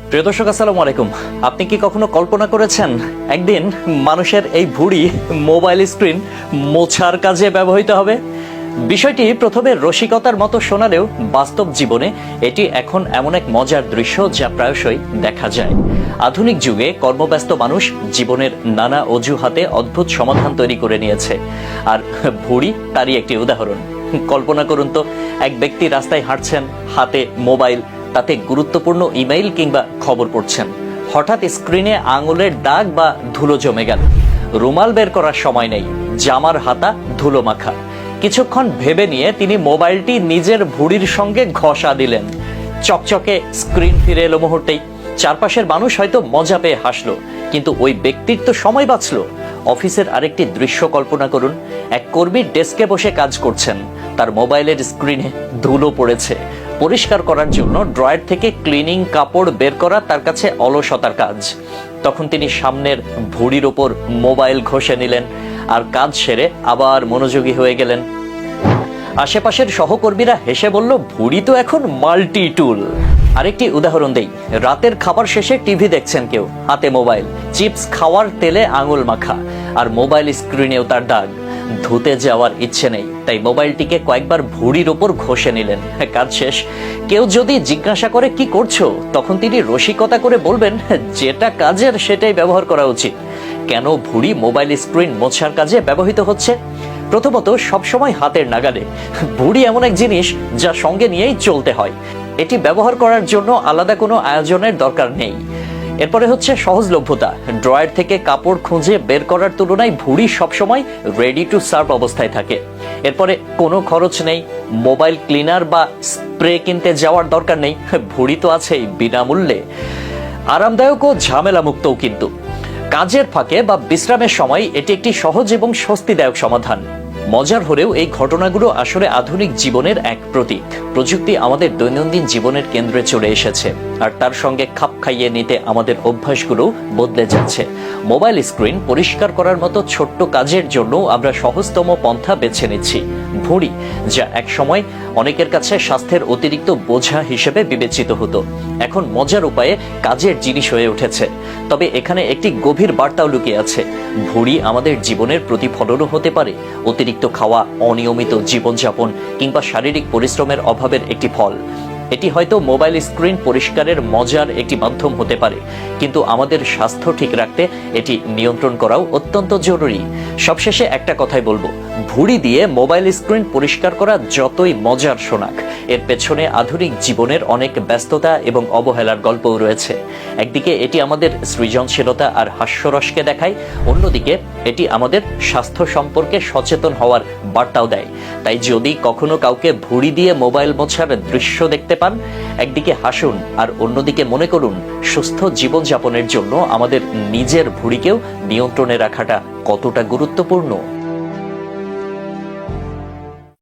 প্রিয় দর্শক, আসসালামু আলাইকুম। আপনি কি কখনো কল্পনা করেছেন একদিন মানুষের এই ভুঁড়ি মোবাইল স্ক্রিন মোছার কাজে ব্যবহৃত হবে? বিষয়টি প্রথমে রসিকতার মতো শোনালেও বাস্তব জীবনে এটি এখন এমন এক মজার দৃশ্য যা প্রায়শই দেখা যায়। আধুনিক যুগে কর্মব্যস্ত মানুষ জীবনের নানা অজুহাতে অদ্ভুত সমাধান তৈরি করে নিয়েছে, আর ভুঁড়ি তারই একটি উদাহরণ। কল্পনা করুন তো, এক ব্যক্তি রাস্তায় হাঁটছেন, হাতে মোবাইল, তাতে গুরুত্বপূর্ণ ইমেইল কিংবা খবর পড়ছেন। হঠাৎ স্ক্রিনে আঙুলের দাগ বা ধুলো জমে গেল। রুমাল বের করার সময় নেই, জামার হাতা ধুলো মাখা। কিছুক্ষণ ভেবে নিয়ে তিনি মোবাইলটি নিজের ভুঁড়ির সঙ্গে ঘষা দিলেন। চকচকে স্ক্রিন ফিরে এলো মুহূর্তেই। চারপাশের মানুষ হয়তো মজা পেয়ে হাসলো, কিন্তু ওই ব্যক্তির তো সময় বাঁচলো। অফিসের আরেকটি দৃশ্য কল্পনা করুন। এক কর্মী ডেস্কে বসে কাজ করছেন, তার মোবাইলের স্ক্রিনে ধুলো পড়েছে। পরিষ্কার করার জন্য ড্রয়ার থেকে ক্লিনিং কাপড় বের করা তার কাছে অলসতার কাজ। তখন তিনি সামনের ভুঁড়ির ওপর মোবাইল ঘষে নিলেন আর কাজ সেরে আবার মনোযোগী হয়ে গেলেন। আশেপাশের সহকর্মীরা হেসে বলল, ভুঁড়ি তো এখন মাল্টি টুল। আরেকটি উদাহরণ দেই। রাতের খাবার শেষে টিভি দেখছেন কেউ, হাতে মোবাইল, চিপস খাওয়ার তেলে আঙুল মাখা, আর মোবাইল স্ক্রিনেও তার দাগ। ধুতে যাওয়ার ইচ্ছে নেই, তাই মোবাইলটিকে কয়েকবার ভুঁড়ির ওপর ঘষে নিলেন। কাজ শেষ। কেউ যদি জিজ্ঞাসা করে কি করছো, তখন তিনি রসিকতা করে বলবেন, যেটা কাজের সেটাই ব্যবহার করা উচিত। কেন ভুঁড়ি মোবাইল স্ক্রিন মোছার কাজে ব্যবহৃত হচ্ছে? প্রথমত, সবসময় হাতের নাগালে। ভুঁড়ি এমন এক জিনিস যা সঙ্গে নিয়েই চলতে হয়। এটি ব্যবহার করার জন্য আলাদা কোনো আয়োজনের দরকার নেই। এরপরে হচ্ছে সহজলভ্যতা। ড্রয়ার থেকে কাপড় খুঁজে বের করার তুলনায় ভুঁড়ি সবসময় রেডি টু সার্ভ অবস্থায় থাকে। এরপরে কোনো খরচ নেই, মোবাইল ক্লিনার বা স্প্রে কিনতে যাওয়ার দরকার নেই। ভুঁড়ি তো আছেই বিনামূল্যে। আরামদায়ক ও ঝামেলামুক্তও কিন্তু। কাজের ফাঁকে বা বিশ্রামের সময় এটি একটি সহজ এবং স্বস্তিদায়ক সমাধান। মজার হলেও এই ঘটনাগুলো আসলে আধুনিক জীবনের এক প্রতীক। প্রযুক্তি আমাদের দৈনন্দিন জীবনের কেন্দ্রে চলে এসেছে, আর তার সঙ্গে খাপ খাইয়ে নিতে আমাদের অভ্যাসগুলো বদলে যাচ্ছে। মোবাইল স্ক্রিন পরিষ্কার করার মতো ছোট্ট কাজের জন্য আমরা সহজতম পন্থা বেছে নিচ্ছি ভুঁড়ি, যা একসময় অনেকের কাছে স্বাস্থ্যের অতিরিক্ত বোঝা হিসেবে বিবেচিত হতো, এখন মজার উপায়ে কাজের জিনিস হয়ে উঠেছে। তবে এখানে একটি গভীর বার্তাও লুকিয়ে আছে। ভুঁড়ি আমাদের জীবনের প্রতিফলনও হতে পারে। অতিরিক্ত খাওয়া, অনিয়মিত জীবনযাপন কিংবা শারীরিক পরিশ্রমের অভাবের একটি ফল। এটি হয়তো মোবাইল স্ক্রিন পরিষ্কারের মজার একটি মাধ্যম হতে পারে, কিন্তু আমাদের স্বাস্থ্য ঠিক রাখতে এটি নিয়ন্ত্রণ করাও অত্যন্ত জরুরি। সবশেষে একটা কথাই বলবো, ভুঁড়ি দিয়ে মোবাইল স্ক্রিন পরিষ্কার করা যতই মজার শোনাক, এর পেছনে আধুনিক জীবনের অনেক ব্যস্ততা এবং অবহেলার গল্পও রয়েছে। একদিকে এটি আমাদের সৃজনশীলতা আর হাস্যরসকে দেখায়, অন্যদিকে এটি আমাদের স্বাস্থ্য সম্পর্কে সচেতন হওয়ার বার্তাও দেয়। তাই যদি কখনো কাউকে ভুঁড়ি দিয়ে মোবাইল মোছার দৃশ্য দেখতে পান, একদিকে হাসুন আর অন্যদিকে মনে করুন, সুস্থ জীবনযাপনের জন্য আমাদের নিজের ভুঁড়িকেও নিয়ন্ত্রণে রাখাটা কতটা গুরুত্বপূর্ণ।